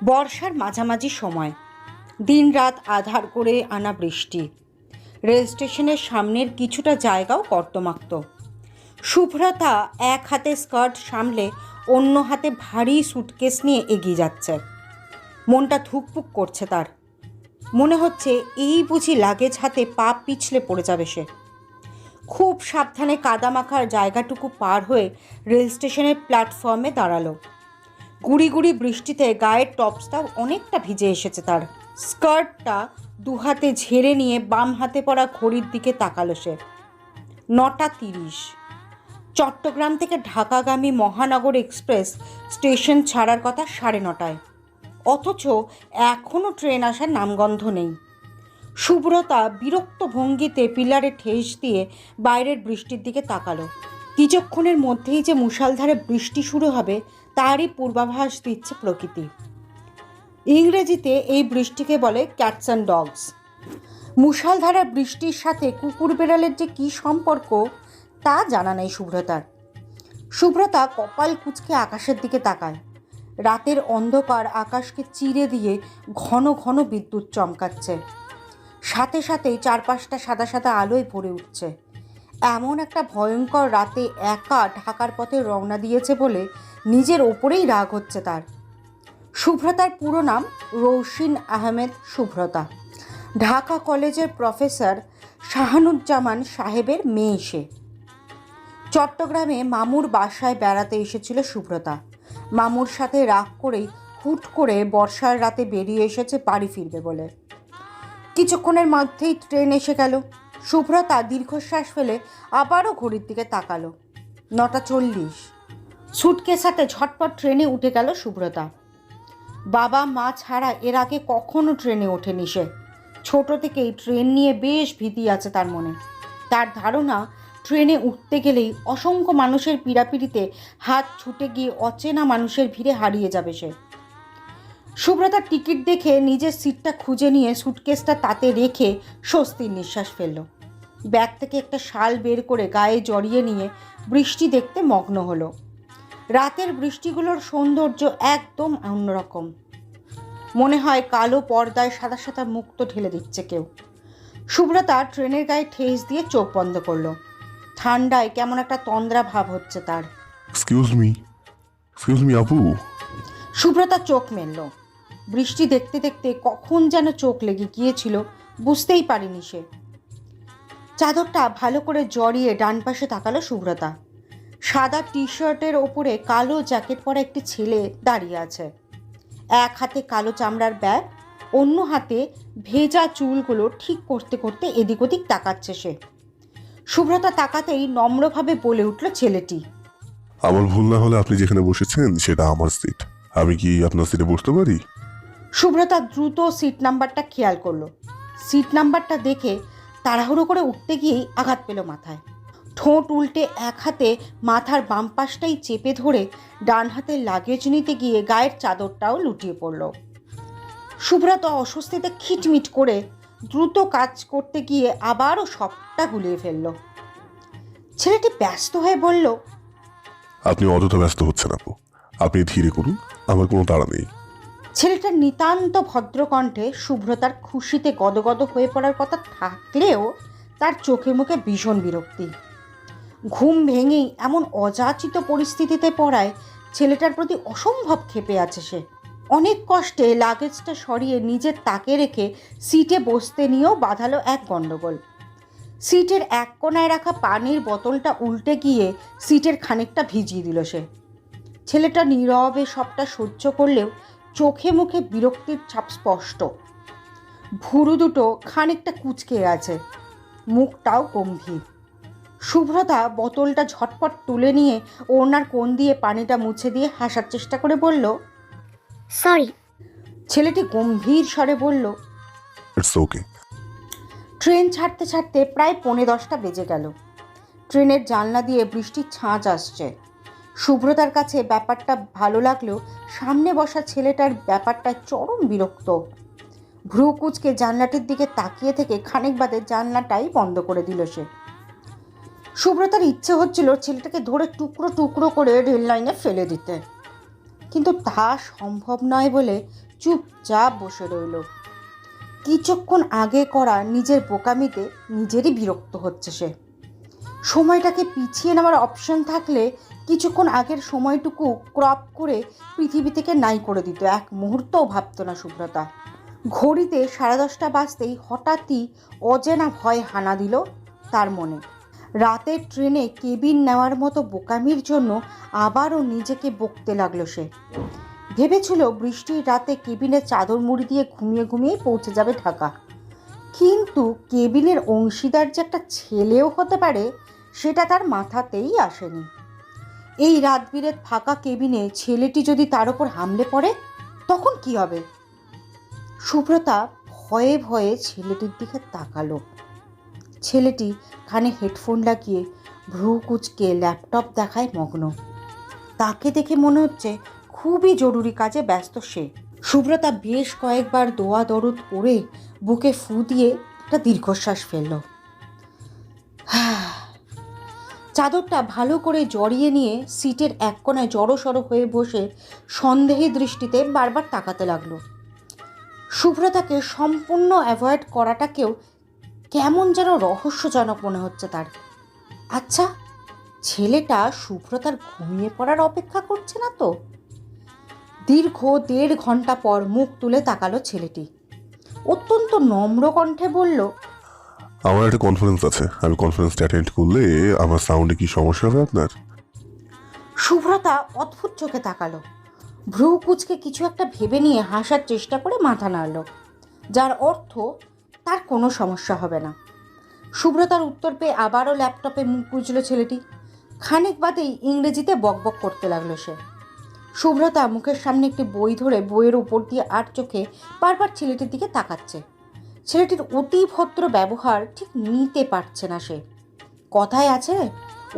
বর্ষার মাঝামাঝি সময় দিনরাত আঁধার করে আনা বৃষ্টি। রেল স্টেশনের সামনের কিছুটা জায়গাও কর্দমাক্ত। শুভ্রতা এক হাতে স্কার্ট সামলে অন্য হাতে ভারী সুটকেস নিয়ে এগিয়ে যাচ্ছে। মনটা ধুকপুক করছে তার। মনে হচ্ছে এই বুঝি লাগেজ হাতে পা পিছলে পড়ে যাবে সে। খুব সাবধানে কাদামাখার জায়গাটুকু পার হয়ে রেল স্টেশনের প্ল্যাটফর্মে দাঁড়ালো। গুড়ি গুড়ি বৃষ্টিতে গায়ের টপসটাও অনেকটা ভিজে এসেছে তার। স্কার্টটা দুহাতে ঝেড়ে নিয়ে বাম হাতে পড়া ঘড়ির দিকে তাকালো সে। 9:30। চট্টগ্রাম থেকে ঢাকাগামী মহানগর এক্সপ্রেস স্টেশন ছাড়ার কথা 9:30। অথচ এখনও ট্রেন আসার নামগন্ধ নেই। শুভ্রতা বিরক্ত ভঙ্গিতে পিলারে ঠেস দিয়ে বাইরের বৃষ্টির দিকে তাকালো। কিছুক্ষণের মধ্যেই যে মুষলধারে বৃষ্টি শুরু হবে তারই পূর্বাভাস দিচ্ছে প্রকৃতি। ইংরেজিতে এই বৃষ্টিকে বলে ক্যাটস অ্যান্ড ডগস। মুষলধারা বৃষ্টির সাথে কুকুর বেড়ালের যে কী সম্পর্ক তা জানা নেই শুভ্রতার। শুভ্রতা কপাল কুঁচকে আকাশের দিকে তাকায়। রাতের অন্ধকার আকাশকে চিরে দিয়ে ঘন ঘন বিদ্যুৎ চমকাচ্ছে। সাথে সাথেই চারপাশটা সাদা সাদা আলোয় ভরে উঠছে। এমন একটা ভয়ঙ্কর রাতে একা ঢাকার পথে রওনা দিয়েছে বলে নিজের ওপরেই রাগ হচ্ছে তার। শুভ্রতার পুরো নাম রৌশিন আহমেদ শুভ্রতা। ঢাকা কলেজের প্রফেসর শাহানুজ্জামান সাহেবের মেয়ে সে। চট্টগ্রামে মামুর বাসায় বেড়াতে এসেছিল শুভ্রতা। মামুর সাথে রাগ করেই হুট করে বর্ষার রাতে বেরিয়ে এসেছে বাড়ি ফিরবে বলে। কিছুক্ষণের মধ্যেই ট্রেন এসে গেল। শুভ্রতা দীর্ঘশ্বাস ফেলে আবারও ঘড়ির দিকে তাকালো। 9:40। সুটকেস হাতে ঝটপট ট্রেনে উঠে গেল শুভ্রতা। বাবা মা ছাড়া এর আগে কখনো ট্রেনে ওঠেনি সে। ছোট থেকেই ট্রেন নিয়ে বেশ ভীতি আছে তার মনে। তার ধারণা ট্রেনে উঠতে গেলেই অসংখ্য মানুষের পীড়াপিড়িতে হাত ছুটে গিয়ে অচেনা মানুষের ভিড়ে হারিয়ে যাবে সে। শুভ্রতার টিকিট দেখে নিজের সিটটা খুঁজে নিয়ে সুটকেসটা তাতে রেখে স্বস্তির নিঃশ্বাস ফেলল। ব্যাগ থেকে একটা শাল বের করে গায়ে জড়িয়ে নিয়ে বৃষ্টি দেখতে মগ্ন হলো। রাতের বৃষ্টিগুলোর সৌন্দর্য একদম অন্যরকম। মনে হয় কালো পর্দায় সাদা সাদা মুক্ত ঢেলে দিচ্ছে কেউ। শুভ্রতা ট্রেনের গায়ে ঠেস দিয়ে চোখ বন্ধ করলো। ঠান্ডায় কেমন একটা তন্দ্রা ভাব হচ্ছে তার। এক্সকিউজ মি আপু। শুভ্রতা চোখ মেলল। বৃষ্টি দেখতে দেখতে কখন যেন চোখ লেগে গিয়েছিল বুঝতেই পারেনি সে। চাদরটা ভালো করে জড়িয়ে ডান পাশে তাকালো শুভ্রতা। সাদা টি শার্টের ওপরে কালো জ্যাকেট পরা একটি ছেলে দাঁড়িয়ে আছে। এক হাতে কালো চামড়ার ব্যাগ, অন্য হাতে ভেজা চুলগুলো ঠিক করতে করতে এদিক ওদিক তাকাচ্ছে সে। শুভ্রতা তাকাতেই নম্রভাবে বলে উঠল ছেলেটি, আমার ভুল না হলে আপনি যেখানে বসেছেন সেটা আমার সিট। আমি কি আপনার সিটে বসতে পারি? শুভ্রতা দ্রুত সিট নাম্বারটা খেয়াল করলো। সিট নাম্বারটা দেখে তাড়াহুড়ো করে উঠতে গিয়েই আঘাত পেল মাথায়। ঠোঁট উল্টে এক হাতে মাথার বাম পাশটাই চেপে ধরে ডান হাতে লাগেজ নিতে গিয়ে গায়ের চাদরটাও লুটিয়ে পড়ল। শুভ্রতা অস্বস্তিতে খিটমিট করে দ্রুত কাজ করতে গিয়ে আবারও সবটা গুলিয়ে ফেলল। ছেলেটি ব্যস্ত হয়ে বলল, আপনি অযথা ব্যস্ত হচ্ছেন আপু, আপনি ধীরে করুন, আমার কোনো তাড়া নেই। ছেলেটার নিতান্ত ভদ্রকণ্ঠে শুভ্রতার খুশিতে গদগদ হয়ে পড়ার কথা থাকলেও তার চোখে মুখে ভীষণ বিরক্তি। ঘুম ভেঙেই এমন অযাচিত পরিস্থিতিতে পড়ায় ছেলেটার প্রতি অসম্ভব ক্ষেপে আছে সে। অনেক কষ্টে লাগেজটা সরিয়ে নিজের তাকে রেখে সিটে বসতে নিয়েও বাঁধালো এক গণ্ডগোল। সিটের এক কোনায় রাখা পানির বোতলটা উল্টে গিয়ে সিটের খানিকটা ভিজিয়ে দিল সে। ছেলেটা নীরবে সবটা সহ্য করলেও চোখে মুখে বিরক্তির ছাপ স্পষ্ট। ভুরু দুটো খানিকটা কুঁচকে আছে, মুখটাও গম্ভীর। শুভ্রতা বোতলটা ঝটপট তুলে নিয়ে ওনার কোণ দিয়ে পানিটা মুছে দিয়ে হাসার চেষ্টা করে বলল, সরি। ছেলেটি গম্ভীর স্বরে বলল, ইটস ওকে। ট্রেন ছাড়তে ছাড়তে প্রায় 10:45 বেজে গেল। ট্রেনের জানলা দিয়ে বৃষ্টির ছাঁচ আসছে। শুভ্রতার কাছে ব্যাপারটা ভালো লাগলেও সামনে বসা ছেলেটার ব্যাপারটা চরম বিরক্ত। ভ্রু কুঁচকে জানলাটির দিকে তাকিয়ে থেকে খানিক বাদে জানলাটাই বন্ধ করে দিল সে। শুভ্রতার ইচ্ছে হচ্ছিল ছেলেটাকে ধরে টুকরো টুকরো করে রেল লাইনে ফেলে দিতে, কিন্তু তা সম্ভব নয় বলে চুপচাপ বসে রইল। কিছুক্ষণ আগে করা নিজের বোকামিতে নিজেরই বিরক্ত হচ্ছে সে। সময়টাকে পিছিয়ে নেওয়ার অপশন থাকলে কিছুক্ষণ আগের সময়টুকু ক্রপ করে পৃথিবী থেকে নাই করে দিত, এক মুহূর্তও ভাবত না সুব্রতা। ঘড়িতে 10:30 বাজতেই হঠাৎই অজেনা ভয় হানা দিল তার মনে। রাতের ট্রেনে কেবিন নেওয়ার মতো বোকামির জন্য আবারও নিজেকে বকতে লাগলো সে। ভেবেছিল বৃষ্টির রাতে কেবিনে চাদর মুড়ি দিয়ে ঘুমিয়ে ঘুমিয়ে পৌঁছে যাবে ঢাকা, কিন্তু কেবিনের অংশীদার যে একটা ছেলেও হতে পারে সেটা তার মাথাতেই আসেনি। এই রাত বিরেত ফাঁকা কেবিনে ছেলেটি যদি তার উপর হামলে পড়ে তখন কি হবে? সুব্রতা ভয়ে ভয়ে ছেলেটির দিকে তাকালো। ছেলেটি কানে হেডফোন লাগিয়ে ভ্রু কুঁচকে ল্যাপটপ দেখায় মগ্ন। তাকে দেখে মনে হচ্ছে খুবই জরুরি কাজে ব্যস্ত সে। সুব্রতা বেশ কয়েকবার দোয়া দরদ পড়ে বুকে ফু দিয়ে একটা দীর্ঘশ্বাস ফেলল। চাদরটা ভালো করে জড়িয়ে নিয়ে সিটের এক কোণায় জড়সড় হয়ে বসে সন্দেহী দৃষ্টিতে বারবার তাকাতে লাগলো। সুব্রতাকে সম্পূর্ণ অ্যাভয়েড করাটাকেও কেমন যেন রহস্যজনক মনে হচ্ছে তার। আচ্ছা, ছেলেটা সুব্রতার ঘুমিয়ে পড়ার অপেক্ষা করছে না তো? দীর্ঘ 1.5 ঘন্টা পর মুখ তুলে তাকালো ছেলেটি। অত্যন্ত নম্র কণ্ঠে বলল, আমার একটা কনফারেন্স আছে, আমি কনফারেন্সটা অ্যাটেন্ড করলে আমার সাউন্ডে কি সমস্যা হবে আপনার? সুব্রতা অদ্ভুত চোখে তাকালো। ভ্রু কুঁচকে কিছু একটা ভেবে নিয়ে হাসার চেষ্টা করে মাথা নাড়ল, যার অর্থ তার কোনো সমস্যা হবে না। সুব্রতার উত্তর পেয়ে আবারও ল্যাপটপে মুখ গুজল ছেলেটি। খানিক বাদেই ইংরেজিতে বকবক করতে লাগলো সে। সুব্রতা মুখের সামনে একটি বই ধরে বইয়ের উপর দিয়ে আর চোখে বারবার ছেলেটির দিকে তাকাচ্ছে। ছেলেটির অতি ভদ্র ব্যবহার ঠিক নিতে পারছে না সে। কথায় আছে,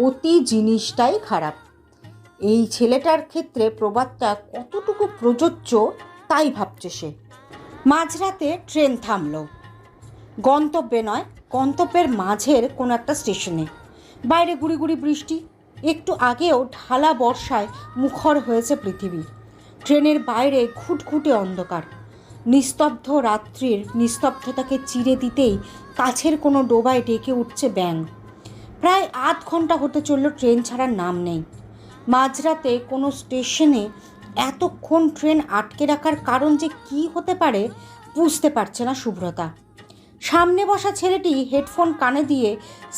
অতি জিনিসটাই খারাপ। এই ছেলেটার ক্ষেত্রে প্রবাদটা কতটুকু প্রযোজ্য তাই ভাবছে সে। মাঝরাতে ট্রেন থামলো। গন্তব্যে নয়, গন্তব্যের মাঝের কোনো একটা স্টেশনে। বাইরে গুড়ি গুড়ি বৃষ্টি। একটু আগেও ঢালা বর্ষায় মুখর হয়েছে পৃথিবী। ট্রেনের বাইরে ঘুটঘুটে অন্ধকার। নিস্তব্ধ রাত্রির নিস্তব্ধতাকে চিরে দিতেই কাছের কোনো ডোবায় ডেকে উঠছে ব্যাঙ। প্রায় 8 ঘন্টা হতে চলল ট্রেন ছাড়ার নাম নেই। মাঝরাতে কোনো স্টেশনে এতক্ষণ ট্রেন আটকে রাখার কারণ যে কী হতে পারে বুঝতে পারছে না সুব্রতা। সামনে বসা ছেলেটি হেডফোন কানে দিয়ে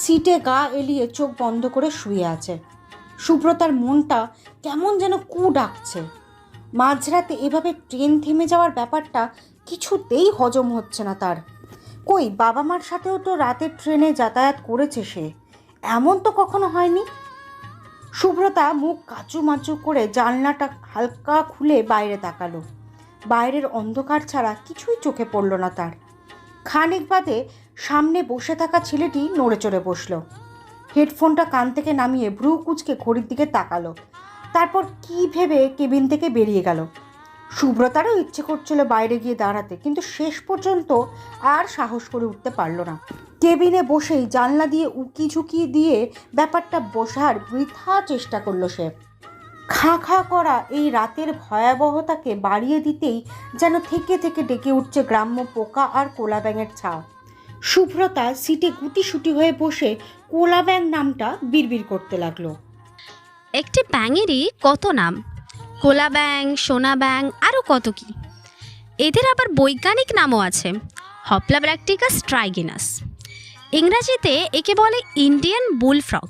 সিটে গা এলিয়ে চোখ বন্ধ করে শুয়ে আছে। সুব্রতার মনটা কেমন যেন কু ডাকছে। মাঝরাতে এভাবে ট্রেন থেমে যাওয়ার ব্যাপারটা কিছুতেই হজম হচ্ছে না তার। কই, বাবা মার সাথেও তো রাতের ট্রেনে যাতায়াত করেছে সে, এমন তো কখনো হয়নি। সুব্রতা মুখ কাচুমাচু করে জানলাটা হালকা খুলে বাইরে তাকালো। বাইরের অন্ধকার ছাড়া কিছুই চোখে পড়ল না তার। খানিক বাদে সামনে বসে থাকা ছেলেটি নড়ে চড়ে বসল। হেডফোনটা কান থেকে নামিয়ে ভ্রু কুঁচকে ঘড়ির দিকে তাকালো। তারপর কি ভেবে কেবিন থেকে বেরিয়ে গেল। সুব্রতারও ইচ্ছে করছিল বাইরে গিয়ে দাঁড়াতে, কিন্তু শেষ পর্যন্ত আর সাহস করে উঠতে পারল না। কেবিনে বসেই জানলা দিয়ে উকি ঝুঁকি দিয়ে ব্যাপারটা বোঝার বৃথা চেষ্টা করলো সে। খাঁ খাঁ করা এই রাতের ভয়াবহতাকে বাড়িয়ে দিতেই যেন থেকে থেকে ডেকে উঠছে গ্রাম্য পোকা আর কোলা ব্যাঙের ছাপ। সুব্রতা সিটে গুটিসুটি হয়ে বসে কোলা ব্যাঙ নামটা বিড়বিড় করতে লাগলো। একটি ব্যাঙেরই কত নাম, কোলা ব্যাঙ, সোনা ব্যাঙ, আরও কত কি। এদের আবার বৈজ্ঞানিক নামও আছে, হপলাব্র্যাকটিকাস ট্রাইগিনাস। ইংরাজিতে একে বলে ইন্ডিয়ান বুলফ্রগ।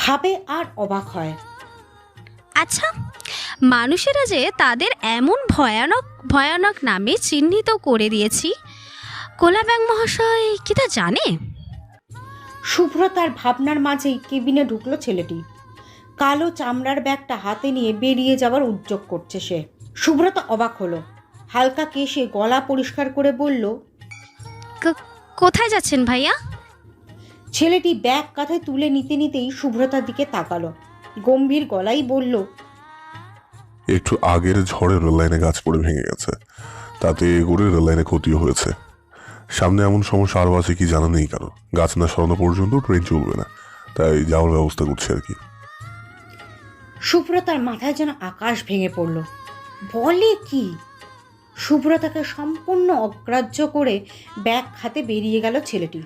ভাবে আর অবাক হয়। আচ্ছা, মানুষেরা যে তাদের এমন ভয়ানক ভয়ানক নামে চিহ্নিত করে দিয়েছি, কোলা ব্যাঙ মহাশয় কি তা জানে? সুব্রতার ভাবনার মাঝেই কেবিনে ঢুকলো ছেলেটি। কালো চামড়ার ব্যাগটা হাতে নিয়ে বেরিয়ে যাওয়ার উদ্যোগ করছে সে। সুব্রতা অবাক হলো। হালকা কেশে গলা পরিষ্কার করে বলল, কোথায় যাচ্ছেন ভাইয়া? ছেলেটি ব্যাগ কাঁধে তুলে নিতে নিতেই সুব্রতার দিকে তাকালো। গম্ভীর গলাই বলল, একটু আগের ঝড়ে রেললাইনে গাছ পড়ে ভেঙে গেছে, তাতে করে রেললাইনে ক্ষতিও হয়েছে। সামনে এমন সমস্যা আরও আছে কি জানা নেই কারো। গাছ না সরানো পর্যন্ত ট্রেন চলবে না, তাই যাওয়ার ব্যবস্থা করছে আর কি। সুব্রতার মাথায় যেন আকাশ ভেঙে পড়ল। বলে কি? শুভ্রতাকে সম্পূর্ণ অগ্রাহ্য করে ব্যাগ হাতে বেরিয়ে গেল ছেলেটি।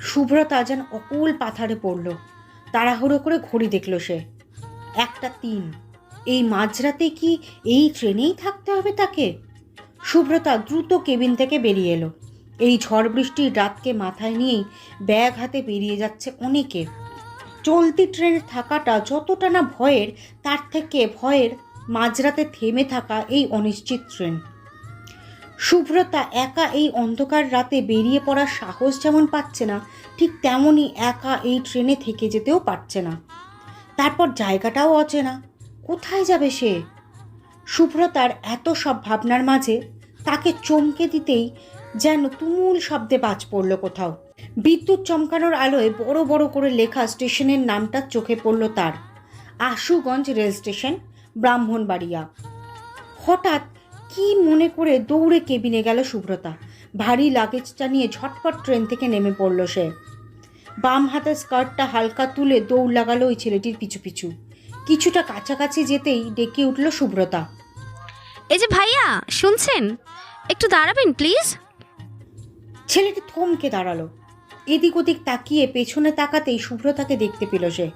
শুভ্রতা যেন অকুল পাথারে পড়ল। তাড়াহুড়ো করে ঘড়ি দেখল সে, 1:03। এই মাঝরাতে কি এই ট্রেনেই থাকতে হবে তাকে? শুভ্রতা দ্রুত কেবিন থেকে বেরিয়ে এলো। এই ঝড় বৃষ্টির রাতকে মাথায় নিয়েই ব্যাগ হাতে বেরিয়ে যাচ্ছে অনেকে। চলতি ট্রেনে থাকাটা যতটা না ভয়ের, তার থেকে ভয়ের মাঝরাতে থেমে থাকা এই অনিশ্চিত ট্রেন। শুভ্রতা একা এই অন্ধকার রাতে বেরিয়ে পড়ার সাহস যেমন পাচ্ছে না, ঠিক তেমনই একা এই ট্রেনে থেকে যেতেও পারছে না। তারপর জায়গাটাও অচেনা, কোথায় যাবে সে? শুভ্রতার এত সব ভাবনার মাঝে তাকে চমকে দিতেই যেন তুমুল শব্দে বাজ পড়ল কোথাও। বিদ্যুৎ চমকানোর আলোয় বড় বড় করে লেখা স্টেশনের নামটা চোখে পড়ল তার, আশুগঞ্জ রেল স্টেশন, ব্রাহ্মণবাড়িয়া। হঠাৎ কি মনে করে দৌড়ে কেবিনে গেল শুভ্রতা। ভারী লাগেজটা নিয়ে ঝটপট ট্রেন থেকে নেমে পড়ল সে। বাম হাতের স্কার্টটা হালকা তুলে দৌড় লাগালো ওই ছেলেটির পিছু পিছু। কিছুটা কাছাকাছি যেতেই ডেকে উঠল শুভ্রতা, এই যে ভাইয়া, শুনছেন? একটু দাঁড়াবেন প্লিজ। ছেলেটি থমকে দাঁড়ালো। এদিক ওদিক তাকিয়ে পেছনে তাকাতেই শুভ্রতাকে দেখতে পেল সে।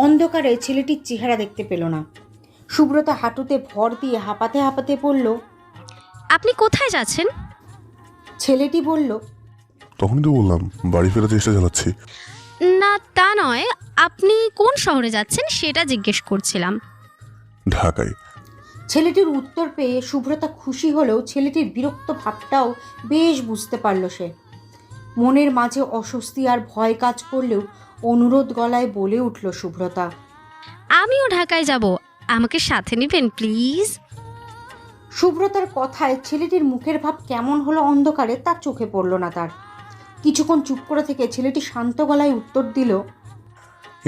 অন্ধকারে ছেলেটির চেহারা দেখতে পেল না। শুভ্রতা হাঁটুতে ভর দিয়ে হাঁপাতে হাঁপাতে বলল, আপনি কোথায় যাচ্ছেন? ছেলেটি বলল, তখনই তো বললাম বাড়ি ফেরার চেষ্টা চালাচ্ছি। না তা নয়, আপনি কোন শহরে যাচ্ছেন সেটা জিজ্ঞেস করছিলাম। ঢাকায়। ছেলেটির উত্তর পেয়ে শুভ্রতা খুশি হলেও ছেলেটির বিরক্ত ভাবটাও বেশ বুঝতে পারল সে। মনের মাঝে অস্বস্তি আর ভয় কাজ করলেও অনুরোধ গলায় বলে উঠল শুভ্রতা, আমিও ঢাকায় যাব, আমাকে সাথে নেবেন প্লিজ। শুভ্রতার কথায় ছেলেটির মুখের ভাব কেমন হলো অন্ধকারে তার চোখে পড়ল না তার। কিছুক্ষণ চুপ করে থেকে ছেলেটি শান্ত গলায় উত্তর দিল,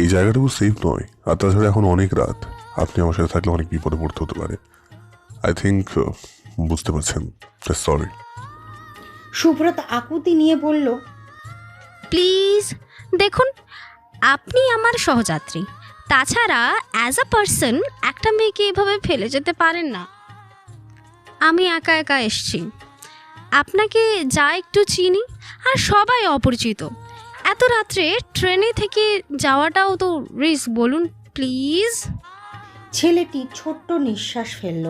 এই জায়গাটুকু সেফ নয়, আর তাছাড়া এখন অনেক রাত। আপনি আমার সাথে থাকলে অনেক বিপদে পড়তে হতে পারে। আই থিঙ্ক বুঝতে পারছেন। সরি। শুভ্রতা আকুতি নিয়ে বলল, প্লিজ দেখুন, আপনি আমার সহযাত্রী, তাছাড়া অ্যাজ আ পার্সন একটা মেয়েকে এভাবে ফেলে যেতে পারেন না। আমি একা একা এসছি, আপনাকে যা একটু চিনি আর সবাই অপরিচিত। এত রাত্রে ট্রেনে থেকে যাওয়াটাও তো রিস্ক, বলুন প্লিজ। ছেলেটি ছোট্ট নিঃশ্বাস ফেলল।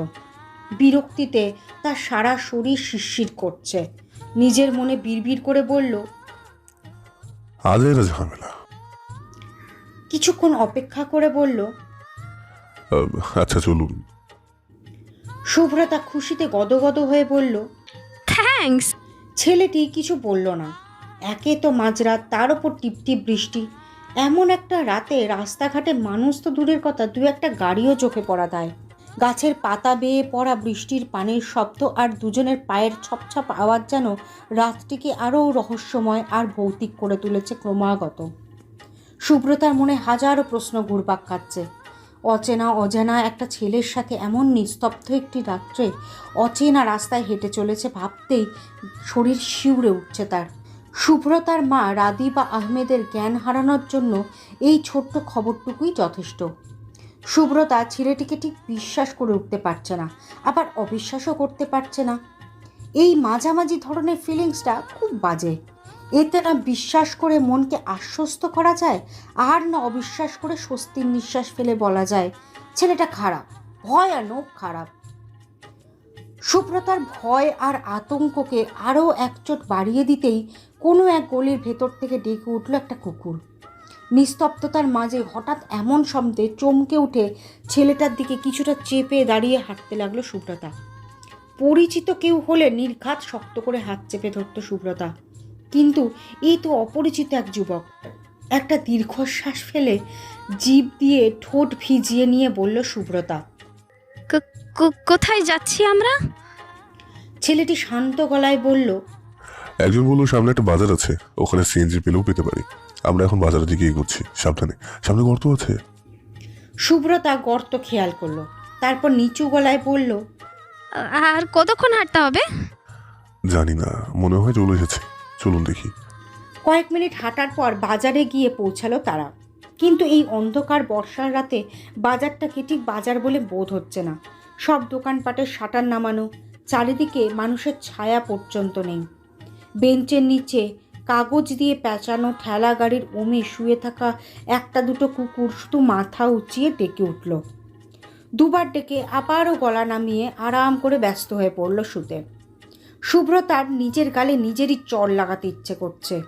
বিরক্তিতে তার সারা শরীর শিরশির করছে। নিজের মনে বিড়বিড় করে বলল, আজ এর ঝামেলা। কিছুক্ষণ অপেক্ষা করে বলল, আচ্ছা চলুন। শুভ্রতা খুশিতে গদগদ হয়ে বলল, থ্যাঙ্কস। ছেলেটি কিছু বলল না। একে তো মাঝরাত, তার ওপর টিপটিপ বৃষ্টি। এমন একটা রাতে রাস্তাঘাটে মানুষ তো দূরের কথা, দু একটা গাড়িও চোখে পড়া দেয়। গাছের পাতা বেয়ে পড়া বৃষ্টির পানির শব্দ আর দুজনের পায়ের ছপছপ আওয়াজ যেন রাতটিকে আরও রহস্যময় আর ভৌতিক করে তুলেছে ক্রমাগত। শুভ্রতার মনে হাজারো প্রশ্ন ঘুরপাক খাচ্ছে। অচেনা অজানা একটা ছেলের সাথে এমন নিস্তব্ধ একটি রাত্রে অচেনা রাস্তায় হেঁটে চলেছে ভাবতেই শরীর শিউরে উঠছে তার। শুভ্রতার মা রাদিবা আহমেদের জ্ঞান হারানোর জন্য এই ছোট্ট খবরটুকুই যথেষ্ট। শুভ্রতা ছেলেটিকে ঠিক বিশ্বাস করে উঠতে পারছে না, আবার অবিশ্বাসও করতে পারছে না। এই মাঝামাঝি ধরনের ফিলিংসটা খুব বাজে। এতে না বিশ্বাস করে মনকে আশ্বস্ত করা যায়, আর না অবিশ্বাস করে স্বস্তির নিঃশ্বাস ফেলে বলা যায় ছেলেটা খারাপ, ভয়ানক খারাপ। সুব্রতার ভয় আর আতঙ্ককে আরও একচোট বাড়িয়ে দিতেই কোনো এক গলির ভেতর থেকে ডেকে উঠল একটা কুকুর। নিস্তব্ধতার মাঝে হঠাৎ এমন শব্দে চমকে উঠে ছেলেটার দিকে কিছুটা চেপে দাঁড়িয়ে হাঁটতে লাগলো সুব্রতা। পরিচিত কেউ হলে নির্ঘাত শক্ত করে হাত চেপে ধরত সুব্রতা, কিন্তু এই তো অপরিচিত এক যুবক। একটা দীর্ঘশ্বাস ফেলে জিভ দিয়ে ঠোঁট ভিজিয়ে নিয়ে বলল সুব্রতা, কোথায় যাচ্ছি আমরা? ছেলেটি শান্ত গলায় বলল, একজন বললো সামনে একটা বাজার আছে, ওখানে সিএনজি পেলেও পেতে পারি। আমরা এখন বাজারের দিকে এগোচ্ছি, সাবধানে, সামনে গর্ত আছে। সুব্রতা গর্ত খেয়াল করলো, তারপর নিচু গলায় বলল, আর কতক্ষণ হাঁটতে হবে? জানি না, মনে হয় চলে এসেছে, চলুন দেখি। কয়েক মিনিট হাঁটার পর বাজারে গিয়ে পৌঁছালো তারা। কিন্তু এই অন্ধকার বর্ষার রাতে বাজারটাকে ঠিক বাজার বলে বোধ হচ্ছে না। সব দোকানপাটের শাটার নামানো, চারিদিকে মানুষের ছায়া পর্যন্ত নেই। বেঞ্চের নিচে কাগজ দিয়ে পেঁচানো ঠেলা গাড়ির ওমে শুয়ে থাকা একটা দুটো কুকুর শুধু মাথা উঁচিয়ে ডেকে উঠল। দুবার ডেকে আবারও গলা নামিয়ে আরাম করে ব্যস্ত হয়ে পড়ল শুতে। সুব্রতার নিজের গালে নিজেরই চড় লাগাতে ইচ্ছে করছে।